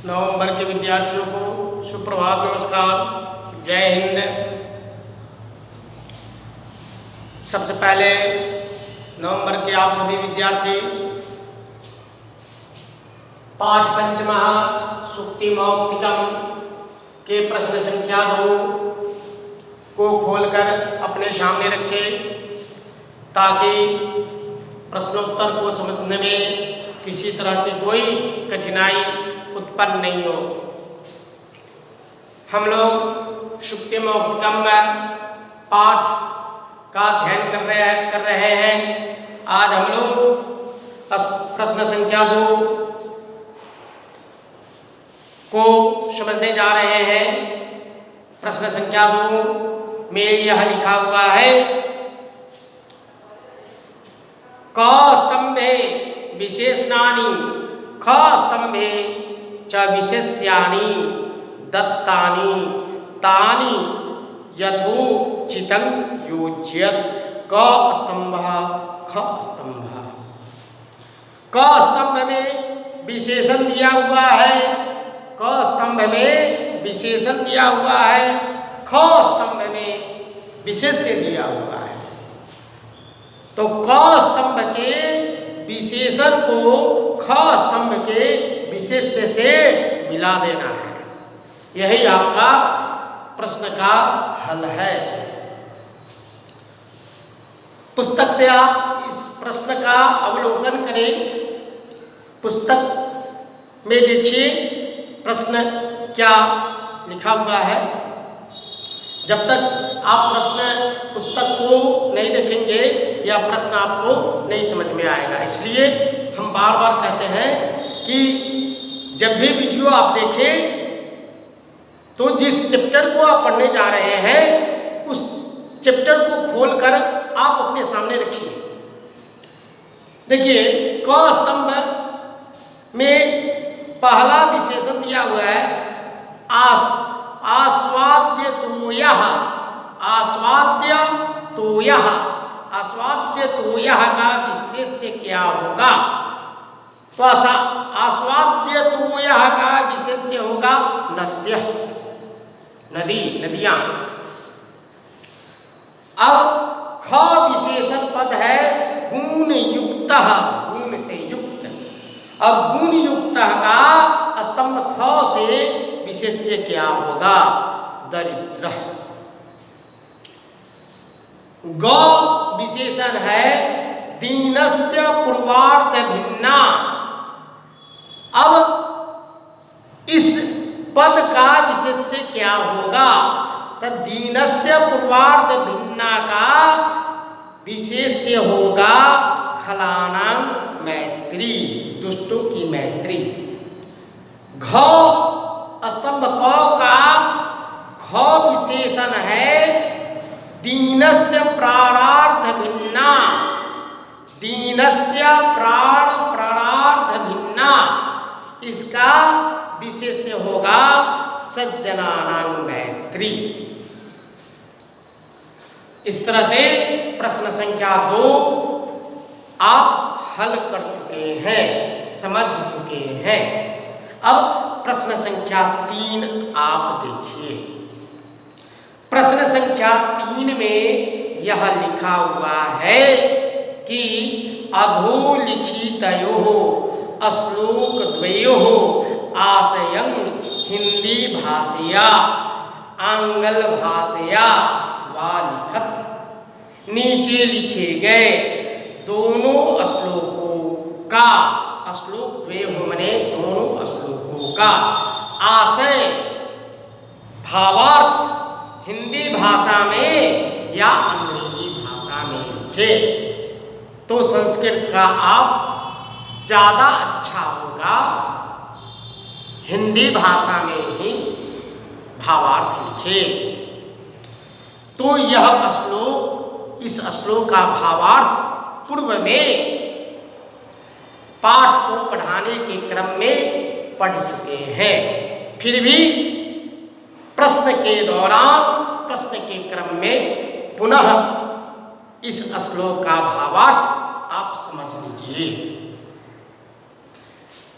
नवंबर के विद्यार्थियों को सुप्रभात, नमस्कार, जय हिंद। सबसे पहले नवंबर के आप सभी विद्यार्थी पाठ पंचमः सुक्ति मौक्तिकम के प्रश्न संख्या 2 को खोलकर अपने सामने रखें ताकि प्रश्नोत्तर को समझने में किसी तरह की कोई कठिनाई उत्पन्न नहीं हो। हम लोग सुक्ति मौक्तिकम पाठ का अध्ययन कर रहे हैं। आज हम लोग प्रश्न संख्या 2 को समझने जा रहे हैं। प्रश्न संख्या 2 में यह लिखा हुआ है, क स्तंभे विशेषणानि ख स्तंभे च विशेष्यानि दत्तानि तानि यथोचितं योज्यत। क स्तंभः ख स्तंभः। क स्तंभ में विशेषण दिया हुआ है, क स्तंभ में विशेषण दिया हुआ है, ख स्तंभ में विशेष्य दिया हुआ है। तो क स्तंभ के विशेषण को ख स्तंभ के विशेष्य से मिला देना है। यही आपका प्रश्न का हल है। पुस्तक से आप इस प्रश्न का अवलोकन करें। पुस्तक में देखिए प्रश्न क्या लिखा हुआ है। जब तक आप प्रश्न पुस्तक को नहीं देखेंगे या प्रश्न आपको नहीं समझ में आएगा। इसलिए हम बार बार कहते हैं कि जब भी वीडियो आप देखें तो जिस चैप्टर को आप पढ़ने जा रहे हैं उस चैप्टर को खोलकर आप अपने सामने रखिए। देखिए, क स्तंभ में पहला विशेषण दिया हुआ है आस्वाद्य तोयः। आस्वाद्य तोयः, आस्वाद्य तोयः का विशेष्य क्या होगा? तो आस्वाद्य तोयः का विशेष्य होगा नद्यः, नदी, नदियां। अब ख विशेषण पद है गुण युक्तः, गुण से युक्त। अब गुण युक्तः का स्तंभ ख से विशेष्य क्या होगा? दरिद्र। ग विशेषण है दीनस्य पूर्वार्ध भिन्ना। अब इस पद का विशेष्य क्या होगा? तो दीनस्य पूर्वार्ध भिन्ना का विशेष्य होगा खलानां मैत्री, दुष्टों की मैत्री। घ स्तंभ क का ख विशेषण है दीनस्य प्राणार्थ भिन्ना। दीनस्य प्राणार्थ भिन्ना, इसका विशेष्य होगा सज्जनानां मैत्री। इस तरह से प्रश्न संख्या 2 आप हल कर चुके हैं, समझ चुके हैं। अब प्रश्न संख्या 3 आप देखिए। प्रश्न संख्या 3 में यह लिखा हुआ है कि अधोलिखितयोः श्लोकद्वयोः आशयं हिंदी भाषया आंग्ल भाषया वा लिखत। नीचे लिखे गए दोनों श्लोकों का, श्लोक द्वयोः माने दोनों श्लोकों का आशय भावार्थ हिंदी भाषा में या अंग्रेजी भाषा में लिखे तो संस्कृत का आप ज़्यादा अच्छा होगा हिंदी भाषा में ही भावार्थ लिखे। तो यह श्लोक, इस श्लोक का भावार्थ पूर्व में पाठ को पढ़ाने के क्रम में पढ़ चुके हैं। फिर भी प्रश्न के दौरान, प्रश्न के क्रम में पुनः इस श्लोक का भावार्थ आप समझ लीजिए।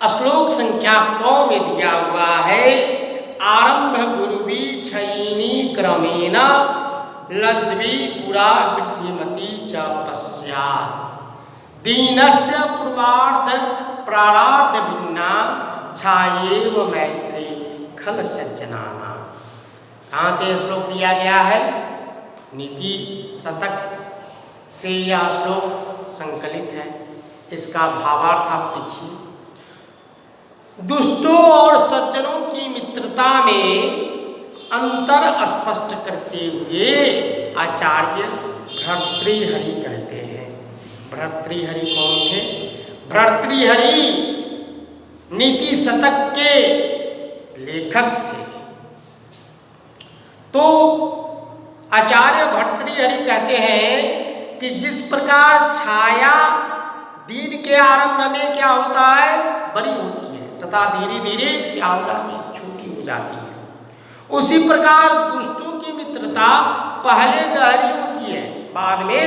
श्लोक संख्या क में दिया हुआ है, आरंभ गुरुवी क्षयिनी क्रमेण लद्वी पुरा वृद्धिमती च पश्चात् दीनस्य पूर्वार्ध प्राणार्ध भिन्ना छायेव मैत्री खल सज्जनाना। कहाँ से श्लोक लिया गया है? नीति शतक से यह श्लोक संकलित है। इसका भावार्थ आप देखिए। दुष्टों और सज्जनों की मित्रता में अंतर स्पष्ट करते हुए आचार्य भर्तृहरि कहते हैं। भर्तृहरि कौन थे? भर्तृहरि नीति शतक के लेखक थे। तो आचार्य भर्तृहरि कहते हैं कि जिस प्रकार छाया दिन के आरंभ में क्या होता है? बड़ी होती है तथा धीरे धीरे क्या हो जाती है? छोटी हो जाती है। उसी प्रकार दुष्टों की मित्रता पहले गहरी होती है, बाद में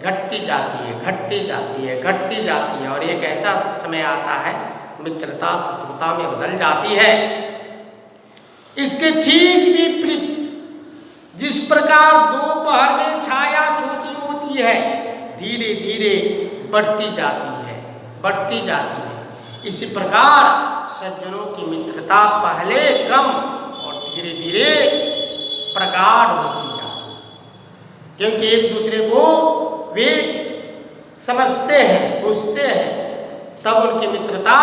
घटती जाती है, घटती जाती है, घटती जाती है, और एक ऐसा समय आता है मित्रता शत्रुता में बदल जाती है। इसके ठीक विपरीत जिस प्रकार दोपहर में छाया छोटी होती है, धीरे धीरे बढ़ती जाती है, बढ़ती जाती है, इसी प्रकार सज्जनों की मित्रता पहले कम और धीरे धीरे प्रगाढ़ होती जाती है, क्योंकि एक दूसरे को वे समझते हैं, पूछते हैं, तब उनकी मित्रता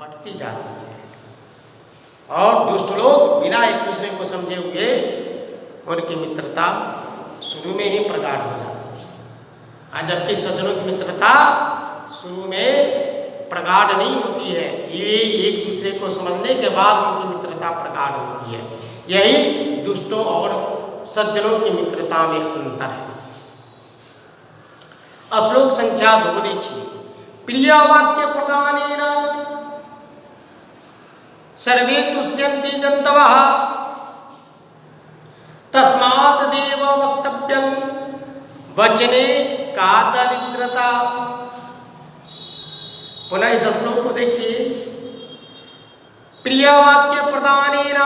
बढ़ती जाती है। और दुष्ट लोग बिना एक दूसरे को समझे हुए उनकी मित्रता शुरू में ही प्रगाढ़ हो जाती है, जबकि सज्जनों की मित्रता शुरू में प्रगाढ़ नहीं होती है। ये एक दूसरे को समझने के बाद उनकी मित्रता प्रगाढ़ होती है। यही दुष्टों और सज्जनों की मित्रता में अंतर है। श्लोक संख्या 2 देखिए। प्रिय वाक्य प्रदानेन सर्वे तुष्यन्ति जन्तवः तस्मात् देव वक्तव्यं वचने का दरिद्रता। पुनः इस श्लोक को देखिए। प्रिय वाक्य प्रदानेन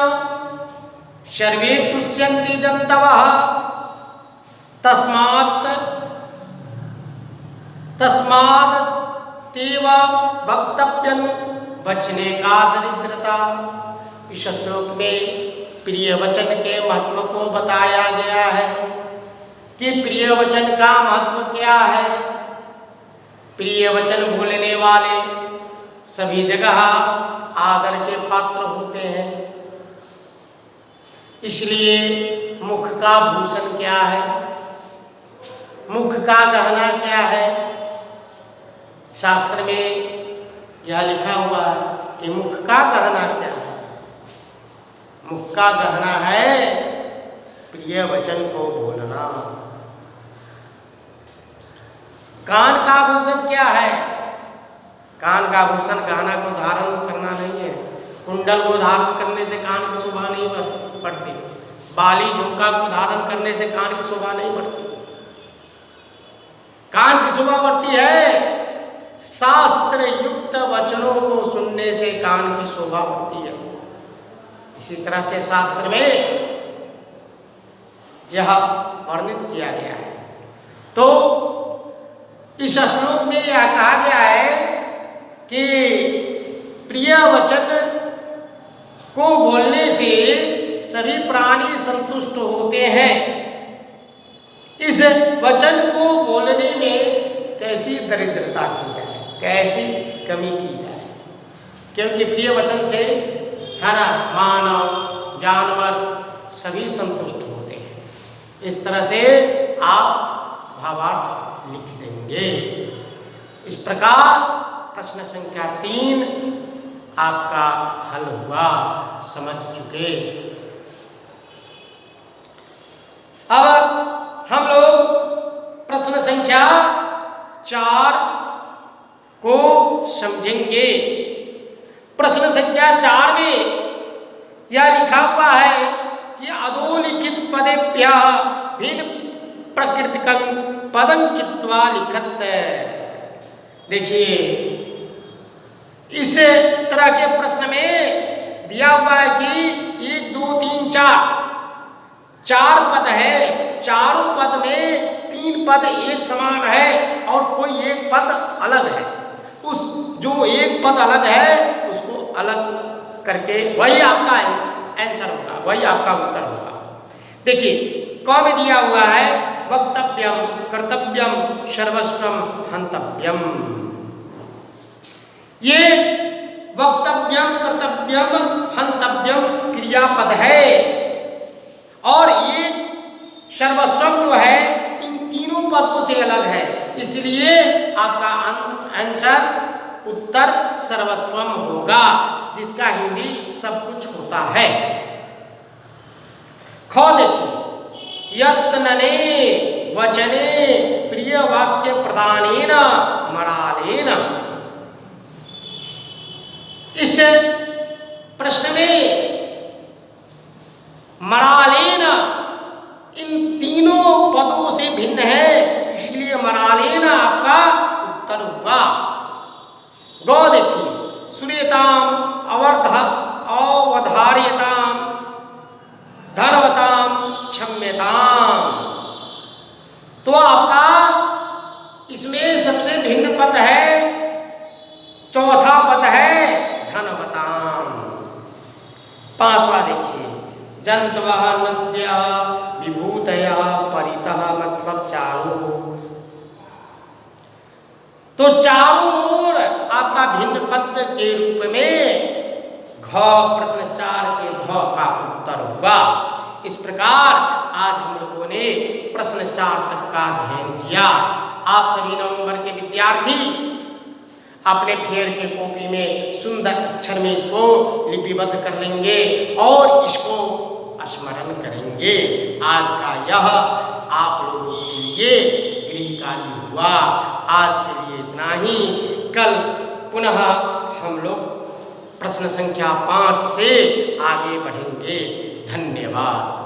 सर्वे तुष्यन्ति जन्तवः तस्मात् तेव वक्तव्यं वचने का दरिद्रता। इस श्लोक में प्रिय वचन के महत्व को बताया गया है कि प्रिय वचन का महत्व क्या है। प्रिय वचन बोलने वाले सभी जगह आदर के पात्र होते हैं। इसलिए मुख का भूषण क्या है, मुख का गहना क्या है? शास्त्र में यह लिखा हुआ है कि मुख का गहना क्या है। मुख का गहना है प्रिय वचन को बोलना। कान का भूषण क्या है? कान का भूषण गहना को धारण करना नहीं है। कुंडल को धारण करने से कान की शोभा नहीं बढ़ती। बाली झुमका को धारण करने से कान की शोभा नहीं बढ़ती। कान की शोभा बढ़ती है शास्त्र युक्त वचनों को सुनने से कान की शोभा बढ़ती है। इसी तरह से शास्त्र में यह वर्णित किया गया है। तो इस श्लोक में यह कहा गया है कि प्रिय वचन को बोलने से सभी प्राणी संतुष्ट होते हैं। इस वचन को बोलने में कैसी दरिद्रता की जाए, कैसी कमी की जाए, क्योंकि प्रिय वचन से है ना मानव जानवर सभी संतुष्ट होते हैं। इस तरह से आप भावार्थ लिख देंगे। इस प्रकार प्रश्न संख्या 3 आपका हल हुआ, समझ चुके। अब हम लोग प्रश्न संख्या 4 को समझेंगे। प्रश्न संख्या 4 में यह लिखा हुआ है कि अधोलिखित पदेभ्यः भिन्न प्रकृतिकं पदं चित्वा लिखत। देखिए इस तरह के प्रश्न में दिया हुआ है कि 1 2 3 4 पद है, चारों पद में 3 पद एक समान है और कोई एक पद अलग है। उस जो एक पद अलग है उसको अलग करके वही आपका आंसर होगा, वही आपका उत्तर होगा। देखिए क में दिया हुआ है वक्तव्यम, कर्तव्यम, सर्वस्वम, हंतव्यम। ये वक्तव्यम, कर्तव्यम, हंतव्यम क्रियापद है और ये सर्वस्वम जो है इन तीनों पदों से अलग है, इसलिए आपका आंसर उत्तर सर्वस्वम होगा, जिसका हिंदी सब कुछ होता है। ख देखिए यत्नने वचने प्रिय वाक्य प्रदानेन मरालेन। इस प्रश्न में मरालेन इन तीनों पदों से भिन्न है, इसलिए मरालेन आपका उत्तर होगा। गौ देखिए सुनेताम, अवधार्यताम, धर्मताम, क्षम्यताम। तो आपका इसमें सबसे भिन्न पद है, चौथा पद है धनवताम। 5वां देखिए जंतवः नद्यः विभूतयः परितः, मतलब चारों। तो चारों ओर आपका भिन्न पद के रूप में घ प्रश्न 4 के घ का उत्तर होगा। इस प्रकार आज हम लोगों ने प्रश्न 4 तक का अध्ययन किया। आप सभी नवंबर के विद्यार्थी अपने फेयर के कॉपी में सुंदर अक्षर में इसको लिपिबद्ध कर लेंगे और इसको स्मरण करेंगे। आज का यह आप लोगों के लिए गृह कार्य हुआ। आज के लिए इतना ही। कल पुनः हम लोग प्रश्न संख्या 5 से आगे बढ़ेंगे। धन्यवाद।